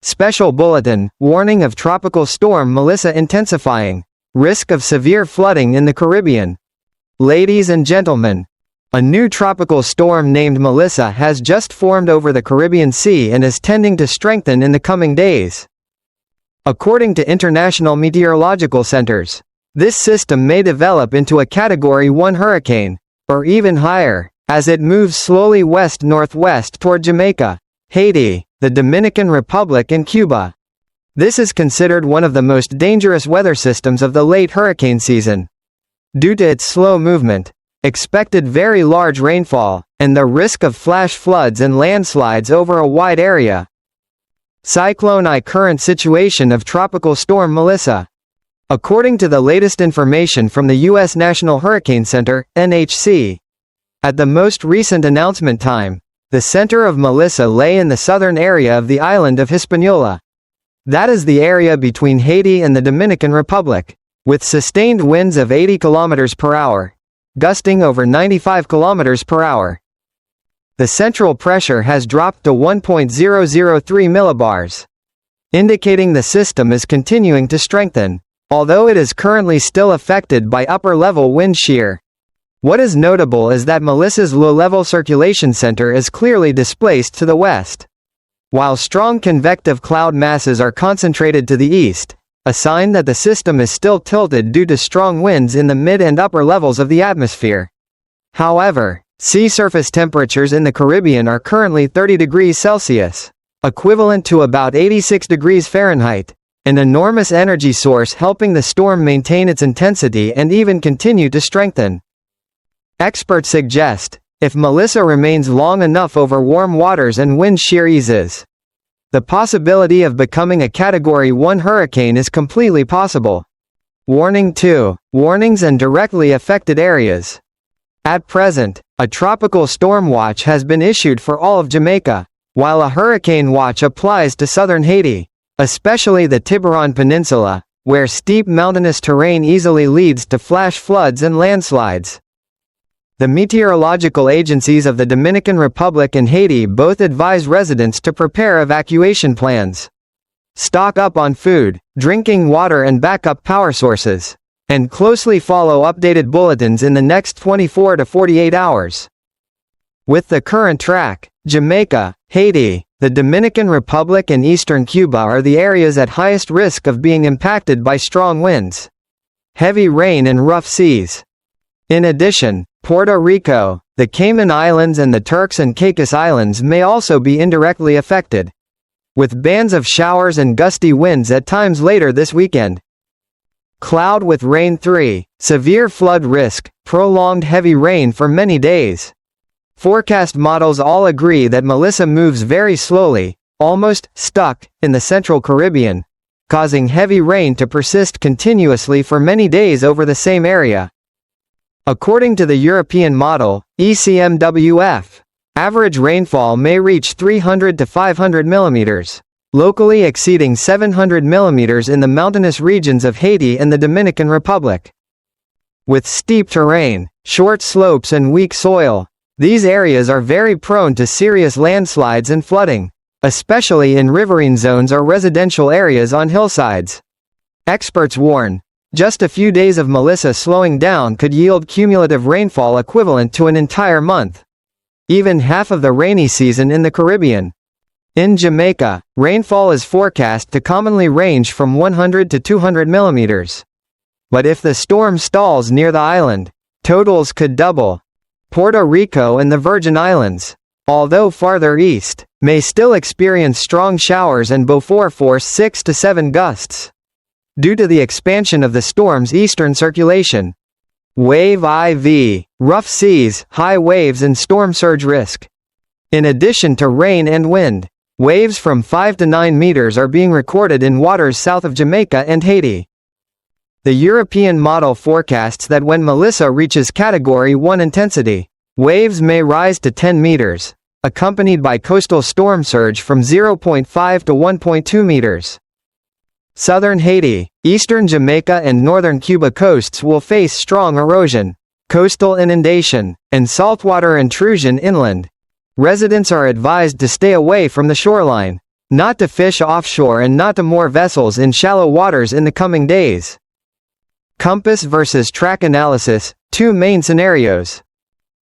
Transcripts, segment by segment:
Special bulletin, warning of tropical storm Melissa intensifying. Risk of severe flooding in the Caribbean. Ladies and gentlemen, a new tropical storm named Melissa has just formed over the Caribbean Sea and is tending to strengthen in the coming days. According to international meteorological centers, this system may develop into a Category 1 hurricane, or even higher, as it moves slowly west-northwest toward Jamaica, Haiti, the Dominican Republic and Cuba. This is considered one of the most dangerous weather systems of the late hurricane season. Due to its slow movement, expected very large rainfall, and the risk of flash floods and landslides over a wide area. Cyclone I current situation of Tropical Storm Melissa. According to the latest information from the U.S. National Hurricane Center, NHC, at the most recent announcement time, the center of Melissa lay in the southern area of the island of Hispaniola. That is the area between Haiti and the Dominican Republic, with sustained winds of 80 km per hour, gusting over 95 km per hour. The central pressure has dropped to 1.003 millibars, indicating the system is continuing to strengthen, although it is currently still affected by upper-level wind shear. What is notable is that Melissa's low-level circulation center is clearly displaced to the west, while strong convective cloud masses are concentrated to the east, a sign that the system is still tilted due to strong winds in the mid and upper levels of the atmosphere. However, sea surface temperatures in the Caribbean are currently 30 degrees Celsius, equivalent to about 86 degrees Fahrenheit, an enormous energy source helping the storm maintain its intensity and even continue to strengthen. Experts suggest, if Melissa remains long enough over warm waters and wind shear eases, the possibility of becoming a Category 1 hurricane is completely possible. Warning 2. Warnings and directly affected areas. At present, a tropical storm watch has been issued for all of Jamaica, while a hurricane watch applies to southern Haiti, especially the Tiburon Peninsula, where steep mountainous terrain easily leads to flash floods and landslides. The meteorological agencies of the Dominican Republic and Haiti both advise residents to prepare evacuation plans, stock up on food, drinking water and backup power sources, and closely follow updated bulletins in the next 24 to 48 hours. With the current track, Jamaica, Haiti, the Dominican Republic and eastern Cuba are the areas at highest risk of being impacted by strong winds, heavy rain and rough seas. In addition, Puerto Rico, the Cayman Islands and the Turks and Caicos Islands may also be indirectly affected, with bands of showers and gusty winds at times later this weekend. Cloud with rain 3, severe flood risk, prolonged heavy rain for many days. Forecast models all agree that Melissa moves very slowly, almost stuck, in the central Caribbean, causing heavy rain to persist continuously for many days over the same area. According to the European model, ECMWF, average rainfall may reach 300 to 500 millimeters, locally exceeding 700 millimeters in the mountainous regions of Haiti and the Dominican Republic. With steep terrain, short slopes and weak soil, these areas are very prone to serious landslides and flooding, especially in riverine zones or residential areas on hillsides. Experts warn, just a few days of Melissa slowing down could yield cumulative rainfall equivalent to an entire month, even half of the rainy season in the Caribbean. In Jamaica, rainfall is forecast to commonly range from 100 to 200 millimeters. But if the storm stalls near the island, totals could double. Puerto Rico and the Virgin Islands, although farther east, may still experience strong showers and Beaufort force 6 to 7 gusts, due to the expansion of the storm's eastern circulation. Wave IV, rough seas, high waves and storm surge risk. In addition to rain and wind, waves from 5 to 9 meters are being recorded in waters south of Jamaica and Haiti. The European model forecasts that when Melissa reaches Category 1 intensity, waves may rise to 10 meters, accompanied by coastal storm surge from 0.5 to 1.2 meters. Southern Haiti, eastern Jamaica and northern Cuba coasts will face strong erosion, coastal inundation, and saltwater intrusion inland. Residents are advised to stay away from the shoreline. Not to fish offshore and not to moor vessels in shallow waters in the coming days. Compass versus track analysis, two main scenarios.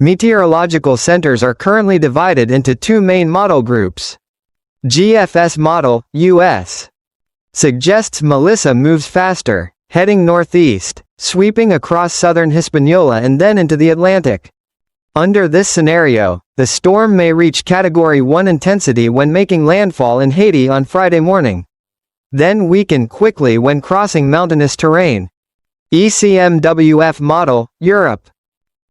Meteorological centers are currently divided into two main model groups. GFS model, US, suggests Melissa moves faster, heading northeast, sweeping across southern Hispaniola and then into the Atlantic. Under this scenario, the storm may reach Category 1 intensity when making landfall in Haiti on Friday morning, then weaken quickly when crossing mountainous terrain. ECMWF model, Europe.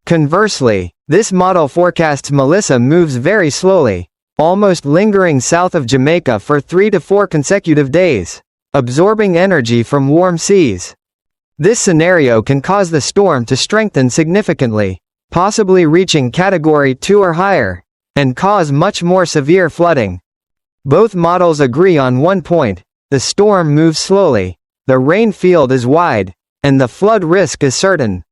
Conversely, this model forecasts Melissa moves very slowly, almost lingering south of Jamaica for 3 to 4 consecutive days, absorbing energy from warm seas. This scenario can cause the storm to strengthen significantly, possibly reaching Category 2 or higher, and cause much more severe flooding. Both models agree on one point: the storm moves slowly, the rain field is wide, and the flood risk is certain.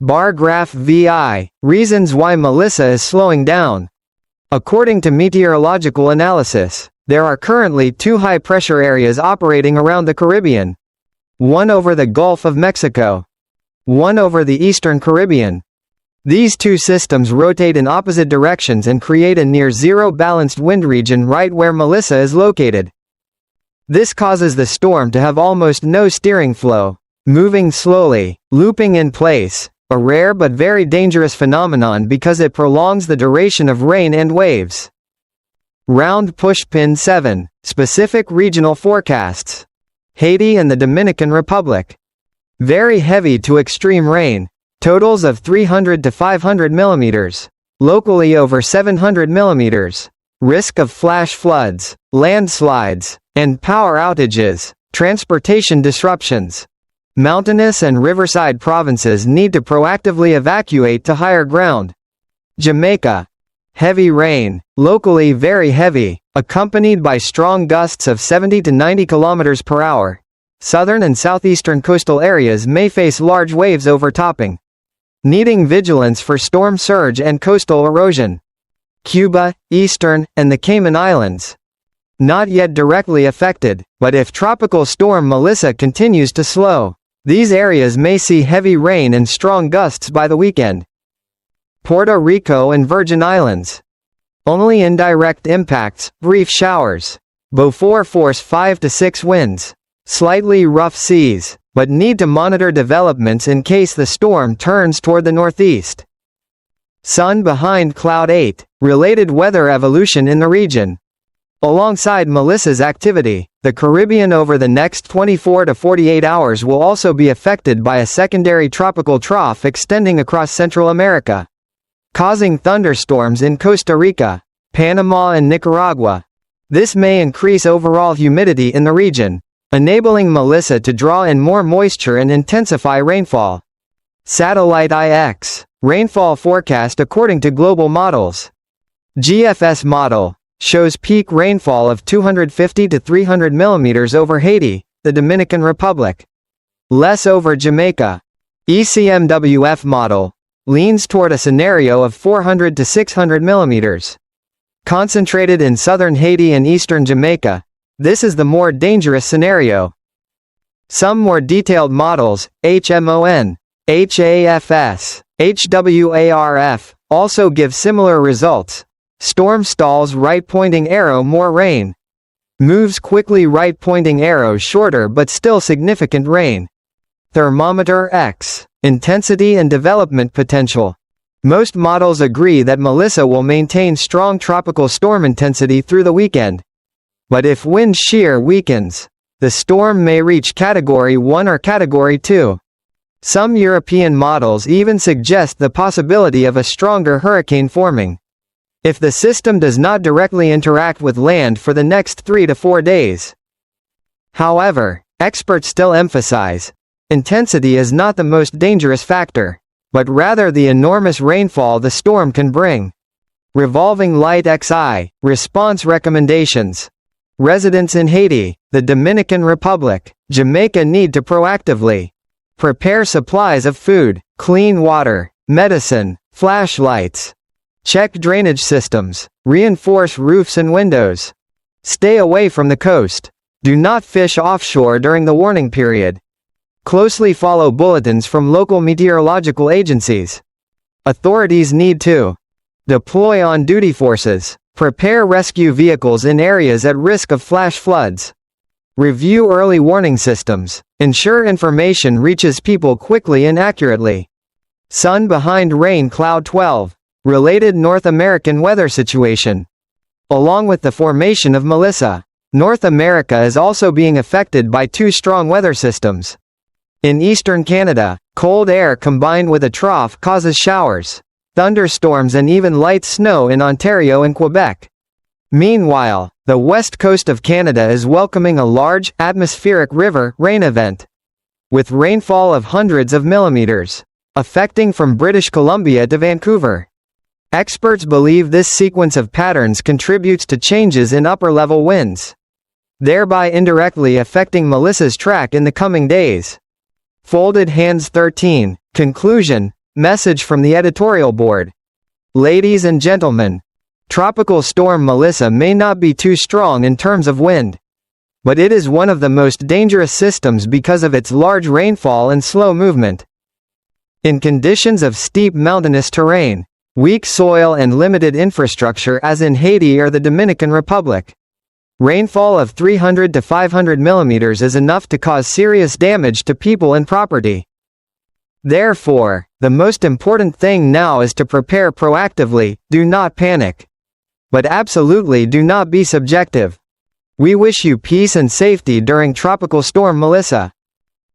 Bar graph VI, reasons why Melissa is slowing down. According to meteorological analysis, there are currently two high-pressure areas operating around the Caribbean. One over the Gulf of Mexico. One over the Eastern Caribbean. These two systems rotate in opposite directions and create a near-zero balanced wind region right where Melissa is located. This causes the storm to have almost no steering flow, moving slowly, looping in place, a rare but very dangerous phenomenon because it prolongs the duration of rain and waves. Round pushpin 7, specific regional forecasts. Haiti and the Dominican Republic. Very heavy to extreme rain, totals of 300 to 500 millimeters, locally over 700 millimeters. Risk of flash floods, landslides, and power outages, transportation disruptions. Mountainous and riverside provinces need to proactively evacuate to higher ground. Jamaica. Heavy rain, locally very heavy, accompanied by strong gusts of 70 to 90 km per hour. Southern and southeastern coastal areas may face large waves overtopping, needing vigilance for storm surge and coastal erosion. Cuba, Eastern, and the Cayman Islands. Not yet directly affected, but if Tropical Storm Melissa continues to slow, these areas may see heavy rain and strong gusts by the weekend. Puerto Rico and Virgin Islands. Only indirect impacts, brief showers. Beaufort force 5 to 6 winds. Slightly rough seas, but need to monitor developments in case the storm turns toward the northeast. Sun behind cloud 8, related weather evolution in the region. Alongside Melissa's activity, the Caribbean over the next 24 to 48 hours will also be affected by a secondary tropical trough extending across Central America, causing thunderstorms in Costa Rica, Panama and Nicaragua. This may increase overall humidity in the region, enabling Melissa to draw in more moisture and intensify rainfall. Satellite IX, rainfall forecast according to global models. GFS model shows peak rainfall of 250 to 300 millimeters over Haiti, the Dominican Republic. Less over Jamaica. ECMWF model leans toward a scenario of 400 to 600 millimeters. Concentrated in southern Haiti and eastern Jamaica, this is the more dangerous scenario. Some more detailed models, HMON, HAFS, HWARF, also give similar results. Storm stalls right pointing arrow more rain. Moves quickly right pointing arrow shorter but still significant rain. Thermometer X, intensity and development potential. Most models agree that Melissa will maintain strong tropical storm intensity through the weekend. But if wind shear weakens, the storm may reach Category 1 or Category 2. Some European models even suggest the possibility of a stronger hurricane forming, if the system does not directly interact with land for the next 3 to 4 days. However, experts still emphasize, intensity is not the most dangerous factor, but rather the enormous rainfall the storm can bring. Revolving Light XI, response recommendations. Residents in Haiti, the Dominican Republic, Jamaica need to proactively prepare supplies of food, clean water, medicine, flashlights. Check drainage systems, reinforce roofs and windows. Stay away from the coast. Do not fish offshore during the warning period. Closely follow bulletins from local meteorological agencies. Authorities need to deploy on-duty forces. Prepare rescue vehicles in areas at risk of flash floods. Review early warning systems. Ensure information reaches people quickly and accurately. Sun behind rain cloud 12. Related North American weather situation. Along with the formation of Melissa, North America is also being affected by two strong weather systems. In eastern Canada, cold air combined with a trough causes showers, thunderstorms and even light snow in Ontario and Quebec. Meanwhile, the west coast of Canada is welcoming a large, atmospheric river rain event, with rainfall of hundreds of millimeters, affecting from British Columbia to Vancouver. Experts believe this sequence of patterns contributes to changes in upper-level winds, thereby indirectly affecting Melissa's track in the coming days. Folded hands 13. Conclusion. Message from the editorial board. Ladies and gentlemen, Tropical Storm Melissa may not be too strong in terms of wind, but it is one of the most dangerous systems because of its large rainfall and slow movement. In conditions of steep mountainous terrain, weak soil and limited infrastructure as in Haiti or the Dominican Republic, rainfall of 300 to 500 millimeters is enough to cause serious damage to people and property. Therefore, the most important thing now is to prepare proactively, do not panic. But absolutely do not be subjective. We wish you peace and safety during Tropical Storm Melissa.